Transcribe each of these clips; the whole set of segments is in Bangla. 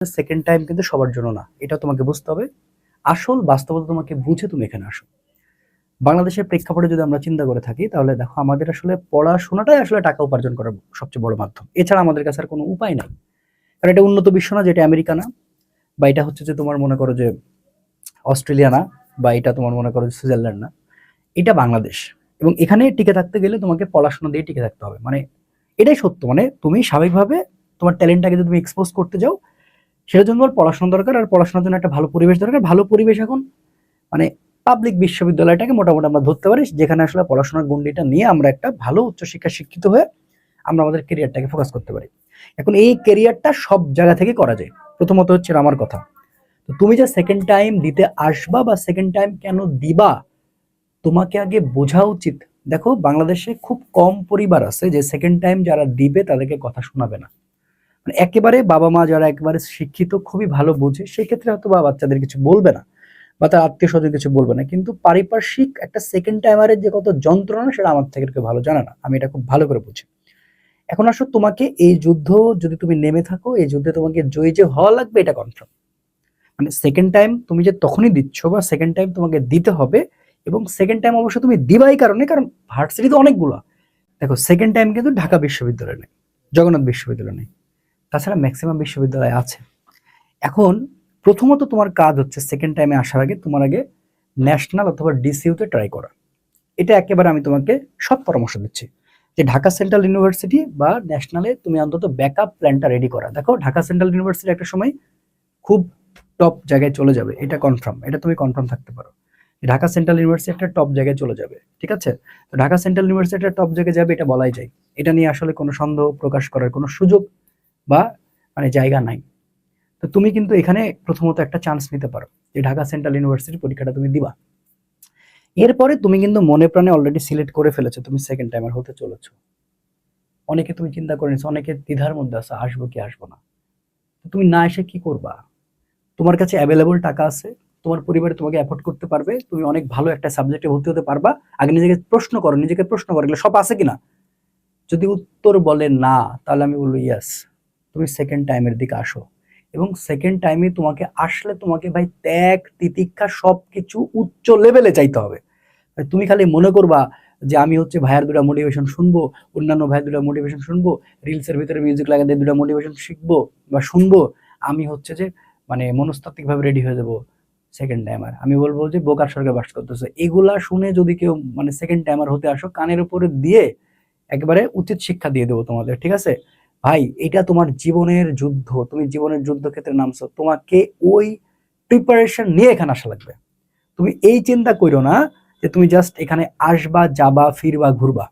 সেকেন্ড টাইম কিন্তু সবার জন্য না, এটা তোমাকে বুঝতে হবে। আসল বাস্তবতা তোমাকে বুঝে তুমি এখানে আসো। বাংলাদেশের প্রেক্ষাপটে যদি আমরা চিন্তা করে থাকি, তাহলে দেখো আমাদের আসলে পড়াশোনাটাই আসলে টাকা উপার্জন করার সবচেয়ে বড় মাধ্যম। এছাড়া আমাদের কাছে আর কোনো উপায় নাই। কারণ এটা উন্নত বিশ্ব না, যেটা আমেরিকা না, বা এটা হচ্ছে যে তোমার মনে করো যে অস্ট্রেলিয়া না, বা এটা তোমার মনে করো যে সুইজারল্যান্ড না, এটা বাংলাদেশ। এবং এখানে টিকে থাকতে গেলে তোমাকে পড়াশোনা দিয়ে টিকে থাকতে হবে। মানে এটাই সত্য। মানে তুমি স্বাভাবিকভাবে তোমার ট্যালেন্টটাকে যদি তুমি এক্সপোজ করতে যাও, সেটার জন্য তোমার পড়াশোনা দরকার। আর পড়াশোনার জন্য একটা ভালো পরিবেশ দরকার। ভালো পরিবেশ এখন মানে পাবলিক বিশ্ববিদ্যালয়টাকে মোটামুটি আমরা ধরতে পারি, যেখানে আসলে পড়াশোনার গণ্ডিটা নিয়ে আমরা একটা ভালো উচ্চশিক্ষা শিক্ষিত হয়ে আমরা আমাদের কেরিয়ারটাকে ফোকাস করতে পারি। এখন এই কেরিয়ারটা সব জায়গা থেকে করা যায়। প্রথমত হচ্ছে আমার কথা, তো তুমি যে সেকেন্ড টাইম দিতে আসবা বা সেকেন্ড টাইম কেন দিবা, তোমাকে আগে বোঝা উচিত। দেখো বাংলাদেশে খুব কম পরিবার আছে যে সেকেন্ড টাইম যারা দিবে তাদেরকে কথা শোনাবে না। মানে একেবারে বাবা মা যারা একেবারে শিক্ষিত, খুবই ভালো বোঝে, সেক্ষেত্রে হয়তো বা বাচ্চাদের কিছু বলবে না বা তার আত্মীয় স্বজন কিছু বলবে না। কিন্তু পারিপার্শ্বিক একটা সেকেন্ড টাইমারের যে কত যন্ত্রণা, সেটা আমার থেকে কেউ ভালো জানে না। আমি এটা খুব ভালো করে বুঝি। এখন আসো, তোমাকে এই যুদ্ধ যদি তুমি নেমে থাকো, এই যুদ্ধে তোমাকে জয়ী যে হওয়া লাগবে, এটা কনফার্ম। মানে সেকেন্ড টাইম তুমি যে তখনই দিচ্ছ, বা সেকেন্ড টাইম তোমাকে দিতে হবে। এবং সেকেন্ড টাইম অবশ্য তুমি দিবাই কারণে, কারণ ভার্সিটি তো অনেকগুলো। দেখো সেকেন্ড টাইম কিন্তু ঢাকা বিশ্ববিদ্যালয় নেই, জগন্নাথ বিশ্ববিদ্যালয় নেই, তাছাড়া ম্যাক্সিমাম বিশ্ববিদ্যালয় আছে। এখন প্রথমত তোমার কাজ হচ্ছে সেকেন্ড টাইমে আসার আগে তোমার আগে ন্যাশনাল অথবা ডিসিউতে ট্রাই করা। এটা একেবারে আমি তোমাকে সৎ পরামর্শ দিচ্ছি যে ঢাকা সেন্ট্রাল ইউনিভার্সিটি বা ন্যাশনালে তুমি অন্তত ব্যাকআপ প্ল্যানটা রেডি করা। দেখো ঢাকা সেন্ট্রাল ইউনিভার্সিটি একটা সময় খুব টপ জায়গায় চলে যাবে, এটা কনফার্ম। এটা তুমি কনফার্ম থাকতে পারো, ঢাকা সেন্ট্রাল ইউনিভার্সিটি একটা টপ জায়গায় চলে যাবে। ঠিক আছে, তো ঢাকা সেন্ট্রাল ইউনিভার্সিটি একটা টপ জায়গায় যাবে, এটা বলাই যায়। এটা নিয়ে আসলে কোনো সন্দেহ প্রকাশ করার কোনো সুযোগ বা মানে জায়গা নাই। তো তুমি কিন্তু এখানে প্রথমত একটা চান্স নিতে পারো যে ঢাকা সেন্ট্রাল ইউনিভার্সিটির পরীক্ষাটা তুমি দিবা। এরপরে তুমি কিন্তু মনে প্রাণে অলরেডি সিলেক্ট করে ফেলেছো তুমি সেকেন্ড টাইমার হতে চলেছো। অনেকে তুমি চিন্তা করে নিছো, অনেকে দ্বিধার মধ্যে আছে আসবো কি আসবো না। তো তুমি না এসে কি করবা? তোমার কাছে অ্যাভেলেবল টাকা আছে, তোমার পরিবারে তোমাকে অ্যাফোর্ড করতে পারবে, তুমি অনেক ভালো একটা সাবজেক্টে ভর্তি হতে পারবা। আগে নিজেকে প্রশ্ন করো, নিজেকে প্রশ্ন করো এগুলো সব আছে কিনা। যদি উত্তর বলে না, তাহলে আমি বলবো ইয়াস, তুমি সেকেন্ড টাইমের দিকে আসো। এবং সেকেন্ড টাইমে তোমাকে আসলে তোমাকে ভাই ত্যাগ তিতিক্ষা সবকিছু উচ্চ লেভেলে চাইতে হবে। তুমি খালি মনে করবা যে আমি হচ্ছে ভাইয়ার দুটা মোটিভেশন শুনবো, অন্যান্য ভাইয়ের দুটা মোটিভেশন শুনবো, রিলসের ভিতরে মিউজিক লাগাতে দুটা মোটিভেশন শিখবো বা শুনবো, আমি হচ্ছে যে মানে মনস্তাত্ত্বিক ভাবে রেডি হয়ে যাবো সেকেন্ড টাইমার। আমি বলবো যে বোকার স্বর্গে বাস করতেছে। এগুলা শুনে যদি কেউ মানে সেকেন্ড টাইমার হতে আসো, কানের উপরে দিয়ে একেবারে উচিত শিক্ষা দিয়ে দেবো তোমাদের। ঠিক আছে ভাই, এটা তোমার জীবনের যুদ্ধ, তুমি জীবনের যুদ্ধক্ষেত্রে নামছো, তোমাকে ওই প্রিপারেশন নিয়ে এখানে আসা লাগবে। তুমি এই চিন্তা করো না যে তুমি জাস্ট এখানে আসবা যাবা ফিরবা ঘুরবা।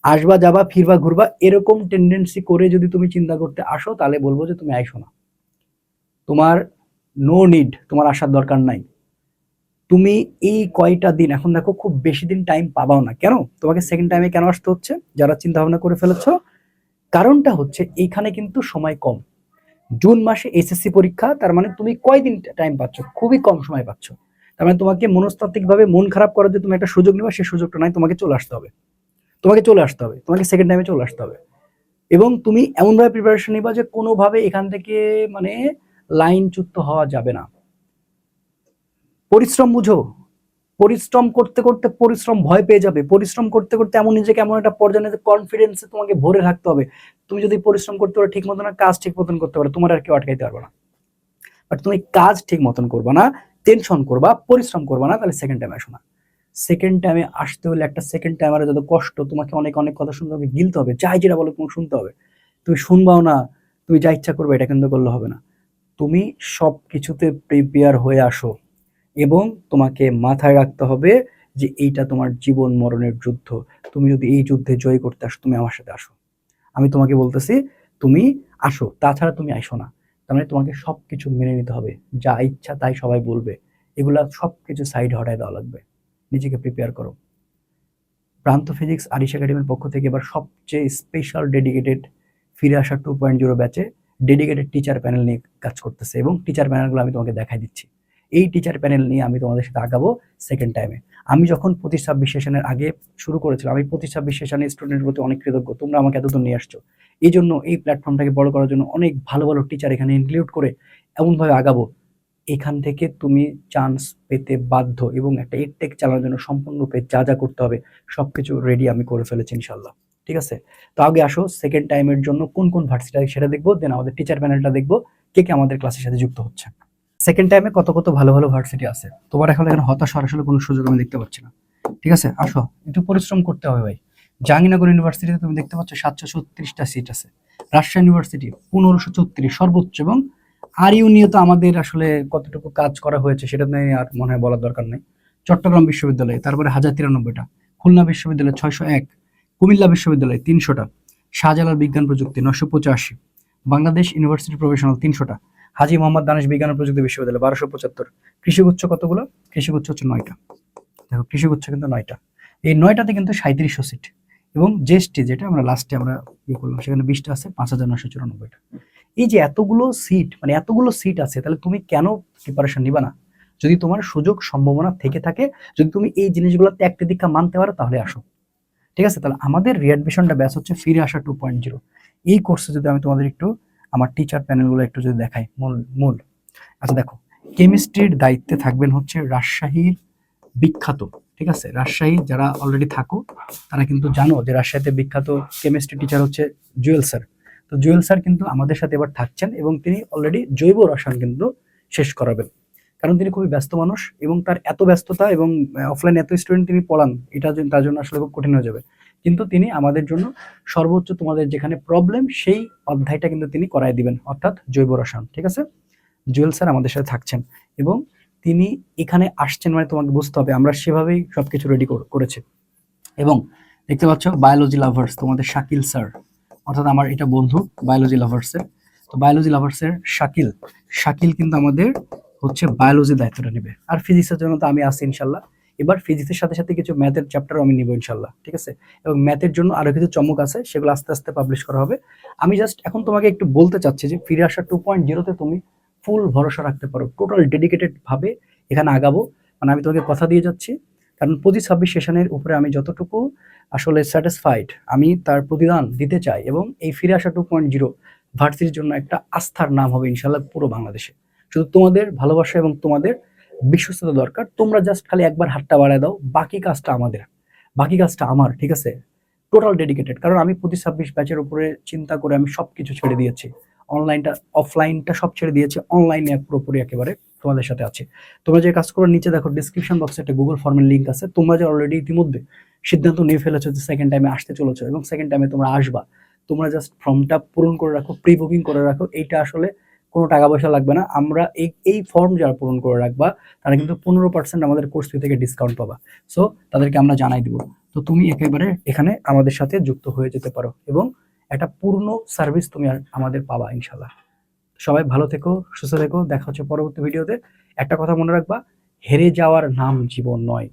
আসবা যাবা ফিরবা ঘুরবা এরকম টেন্ডেন্সি করে যদি তুমি চিন্তা করতে আসো, তাহলে বলবো যে তুমি আইসো না। তোমার নো নিড, তোমার আসার দরকার নাই। তুমি এই কয়টা দিন, এখন দেখো খুব বেশি দিন টাইম পাবাও না। কেন তোমাকে সেকেন্ড টাইমে কেন আসতে হচ্ছে, যারা চিন্তা ভাবনা করে ফেলেছো? কারণটা হচ্ছে এইখানে কিন্তু সময় কম। জুন মাসে এসএসসি পরীক্ষা, তার মানে তুমি কয়দিন টাইম পাচ্ছ? খুবই কম সময় পাচ্ছ। তার মানে তোমাকে মনস্তাত্ত্বিক ভাবে মন খারাপ করার যে তুমি একটা সুযোগ নেবা, সেই সুযোগটা নাই। তোমাকে চলে আসতে হবে, তোমাকে চলে আসতে হবে, তোমাকে সেকেন্ড টাইমে চলে আসতে হবে। এবং তুমি এমন ভাবে প্রিপারেশন নিবা যে কোনোভাবে এখান থেকে মানে লাইনচ্যুত হওয়া যাবে না। পরিশ্রম বুঝো, পরিশ্রম করতে করতে পরিশ্রম ভয় পেয়ে যাবে। পরিশ্রম করতে করতে এমন নিজেকে এমন একটা পর্যায়ে কনফিডেন্সে তোমাকে ভরে রাখতে হবে। তুমি যদি পরিশ্রম করতে পারো ঠিক মতো, না কাজ ঠিক মতন করতে পারো, তোমার আর কেউ আটকাইতে পারবে না। বাট তুমি কাজ ঠিক মতন করবা না, টেনশন করবা, পরিশ্রম করবা না, তাহলে সেকেন্ড টাইমে আসো না। সেকেন্ড টাইমে আসতে হলে একটা সেকেন্ড টাইমারে যত কষ্ট, তোমাকে অনেক অনেক কথা শুনতে হবে, গিলতে হবে, যাই যেটা বলো তোমাকে শুনতে হবে। তুমি শুনবাও না, তুমি যা ইচ্ছা করবে, এটা কিন্তু করলে হবে না। তুমি সব কিছুতে প্রিপেয়ার হয়ে আসো। এবং তোমাকে মাথায় রাখতে হবে যে এইটা তোমার জীবন মরণের যুদ্ধ। তুমি যদি এই যুদ্ধে জয় করতে আসো, তুমি আমার সাথে আসো। আমি তোমাকে বলতেছি তুমি আসো, তাছাড়া তুমি আইসো না। তার মানে তোমাকে সবকিছু মেনে নিতে হবে, যা ইচ্ছা তাই সবাই বলবে, এগুলা সবকিছু সাইড হটায় দেওয়া লাগবে। নিজেকে প্রিপেয়ার করো। প্রান্ত ফিজিক্স আরিশ একাডেমির পক্ষ থেকে এবার সবচেয়ে স্পেশাল ডেডিকেটেড ফিরে আসা 2.0 ব্যাচে ডেডিকেটেড টিচার প্যানেল নিয়ে কাজ করতেছে, এবং টিচার প্যানেলগুলো আমি তোমাকে দেখাই দিচ্ছি। এই টিচার প্যানেল নিয়ে আমি তোমাদের সাথে আগাবো সেকেন্ড টাইমে। আমি যখন 25-26 সেশনের আগে শুরু করেছিলাম, আমি 25-26 সেশনের স্টুডেন্টের প্রতি অনেক কৃতজ্ঞ, তোমরা আমাকে এতদূর নিয়ে আসছো। এই জন্য এই প্ল্যাটফর্মটাকে বড় করার জন্য অনেক ভালো ভালো টিচার এখানে ইনক্লুড করে এমনভাবে আগাবো, এখান থেকে তুমি চান্স পেতে বাধ্য। এবং একটা এডটেক চালানোর জন্য সম্পূর্ণরূপে যা যা করতে হবে সবকিছু রেডি আমি করে ফেলেছি ইনশাল্লাহ। ঠিক আছে, তো আগে আসো সেকেন্ড টাইমের জন্য কোন কোন ভার্সিটি সেটা দেখবো, দেন আমাদের টিচার প্যানেলটা দেখবো, কে কে আমাদের ক্লাসের সাথে যুক্ত হচ্ছে। সেকেন্ড টাইমে কত কত ভালো ভালো ভার্সিটি আছে, তোমার এখন এখানে হতাশ হওয়ার আসলে কোনো সুযোগ আমি দেখতে পাচ্ছি না। ঠিক আছে, আসো, একটু পরিশ্রম করতে হবে ভাই। জাহাঙ্গীরনগর ইউনিভার্সিটিতে তুমি দেখতে পাচ্ছ 736টা সিট আছে। রাজশাহী ইউনিভার্সিটি 1534 সর্বোচ্চ। এবং আর ইউ নিয়ে তো আমাদের আসলে কতটুকু কাজ করা হয়েছে সেটা নিয়ে আর মনে হয় বলার দরকার নেই। চট্টগ্রাম বিশ্ববিদ্যালয় তারপরে 1093টা, খুলনা বিশ্ববিদ্যালয় 601, কুমিল্লা বিশ্ববিদ্যালয় 300টা, শাহজালাল বিজ্ঞান প্রযুক্তি 985, বাংলাদেশ ইউনিভার্সিটি প্রফেশনাল 300টা, হাজী মোহাম্মদ দানেশ বিজ্ঞান ও প্রযুক্তি বিশ্ববিদ্যালয় 1275। কৃষিগুচ্ছ কতগুলো? কৃষিগুচ্ছ হচ্ছে 9টা। দেখো কৃষিগুচ্ছ কিন্তু 9টা, এই 9টাতে কিন্তু 3700 সিট। এবং জেএসটি যেটা আমরা লাস্টে আমরা ইয়ে করলাম সেখানে 20টা আছে, 5994টা। এই যে এতগুলো সিট, মানে এতগুলো সিট আছে, তাহলে তুমি কেন প্রিপারেশন নিবা না? যদি তোমার সুযোগ সম্ভাবনা থেকে থাকে, যদি তুমি এই জিনিসগুলো ত্যাগ তিতিক্ষা মানতে পারো, তাহলে আসো। ঠিক আছে, তাহলে আমাদের রিঅ্যাডমিশনটা ব্যাচ হচ্ছে ফিরে আসা 2.0। এই কোর্সে যদি আমি তোমাদের একটু আমার টিচার প্যানেলগুলো একটু যদি দেখাই, মূল মূল আচ্ছা দেখো, কেমিস্ট্রির দায়িত্বে থাকবেন হচ্ছে রাজশাহীর বিখ্যাত, ঠিক আছে, রাজশাহী যারা অলরেডি থাকো তারা কিন্তু জানো যে রাজশাহীতে বিখ্যাত কেমিস্ট্রি টিচার হচ্ছে জুয়েল স্যার। তো জুয়েল স্যার কিন্তু আমাদের সাথে এবার থাকছেন এবং তিনি অলরেডি জৈব রসায়ন কিন্তু শেষ করাবেন। কারণ তিনি খুবই ব্যস্ত মানুষ এবং তার এত ব্যস্ততা এবং অফলাইন এত স্টুডেন্ট তিনি পড়ান, এটা তার জন্য আসলে খুব কঠিন হয়ে যাবে। কিন্তু তিনি আমাদের জন্য সর্বোচ্চ তোমাদের যেখানে প্রবলেম সেই অধ্যায়টা কিন্তু তিনি করায় দিবেন, অর্থাৎ জৈব রসায়ন। ঠিক আছে, জুয়েল স্যার আমাদের সাথে থাকছেন এবং তিনি এখানে আসছেন, মানে তোমাকে বুঝতে হবে আমরা সেভাবেই সবকিছু রেডি করেছি। এবং দেখতে পাচ্ছ বায়োলজি লাভার্স, তোমাদের শাকিল স্যার, অর্থাৎ আমার এটা বন্ধু বায়োলজি লাভার্সের। তো বায়োলজি লাভার্সের শাকিল শাকিল কিন্তু আমাদের হচ্ছে বায়োলজির দায়িত্বটা নেবে। আর ফিজিক্সের জন্য তো আমি আছি ইনশাল্লাহ। এবার ফিজিক্সের সাথে সাথে কিছু ম্যাথের চ্যাপ্টারও আমি নিব ইনশাল্লাহ। ঠিক আছে, এবং ম্যাথের জন্য আরো কিছু চমক আছে, সেগুলো আস্তে আস্তে পাবলিশ করা হবে। আমি জাস্ট এখন তোমাকে একটু বলতে চাচ্ছি যে ফিরে আসা 2.0তে তুমি ফুল ভরসা রাখতে পারো, টোটাল ডেডিকেটেড ভাবে এখানে আগাবো। মানে আমি তোমাকে কথা দিয়ে যাচ্ছি, কারণ 25-26 সেশনের উপরে আমি যতটুকু আসলে স্যাটিসফাইড, আমি তার প্রতিদান দিতে চাই। এবং এই ফিরে আসা 2.0 ভার্সিটির জন্য একটা আস্থার নাম হবে ইনশাল্লাহ পুরো বাংলাদেশে। শুধু তোমাদের ভালোবাসা এবং তোমাদের বিশ্বস্ততা দরকার। তোমরা জাস্ট খালি একবার হাতটা বাড়ায় দাও, বাকি কাজটা আমাদের, বাকি কাজটা আমার। ঠিক আছে, টোটাল ডেডিকেটেড। কারণ আমি 25-26 ব্যাচের উপরে চিন্তা করে আমি সবকিছু ছেড়ে দিয়েছি, অনলাইনটা অফলাইনটা সব ছেড়ে দিয়েছি, অনলাইনে পুরোপুরি একেবারে তোমাদের সাথে আছে। তোমরা যে কাজ করো, নিচে দেখো ডিসক্রিপশন বক্সে একটা গুগল ফর্মের লিঙ্ক আছে। তোমরা যে অলরেডি ইতিমধ্যে সিদ্ধান্ত নিয়ে ফেলেছো যে সেকেন্ড টাইমে আসতে চলেছো এবং সেকেন্ড টাইমে তোমরা আসবা, তোমরা জাস্ট ফর্মটা পূরণ করে রাখো, প্রি বুকিং করে রাখো। এইটা আসলে কোনো টাকা পয়সা লাগবে না। আমরা এই ফর্ম যারা পূরণ করে রাখবা তারা কিন্তু 15% আমাদের কোর্স ফি থেকে ডিসকাউন্ট পাবা। সো তাদেরকে আমরা জানাই দিব। তো তুমি একেবারে এখানে আমাদের সাথে যুক্ত হয়ে যেতে পারো এবং একটা পূর্ণ সার্ভিস তুমি আমাদের পাবা ইনশাল্লাহ। সবাই ভালো থেকো, সুস্থ থেকো, দেখা হচ্ছে পরবর্তী ভিডিওতে। একটা কথা মনে রাখবা, হেরে যাওয়ার নাম জীবন নয়,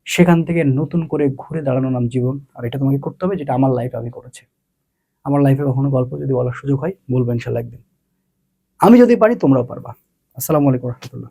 সেখান থেকে নতুন করে ঘুরে দাঁড়ানোর নাম জীবন। আর এটা তোমাকে করতে হবে, যেটা আমার লাইফে আমি করেছি। আমার লাইফে কখনো গল্প যদি বলার সুযোগ হয় বলবো ইনশাল্লাহ একদিন। আমি যদি পারি তোমরাও পারবা। আসসালামু আলাইকুম রহমতুল্লাহ।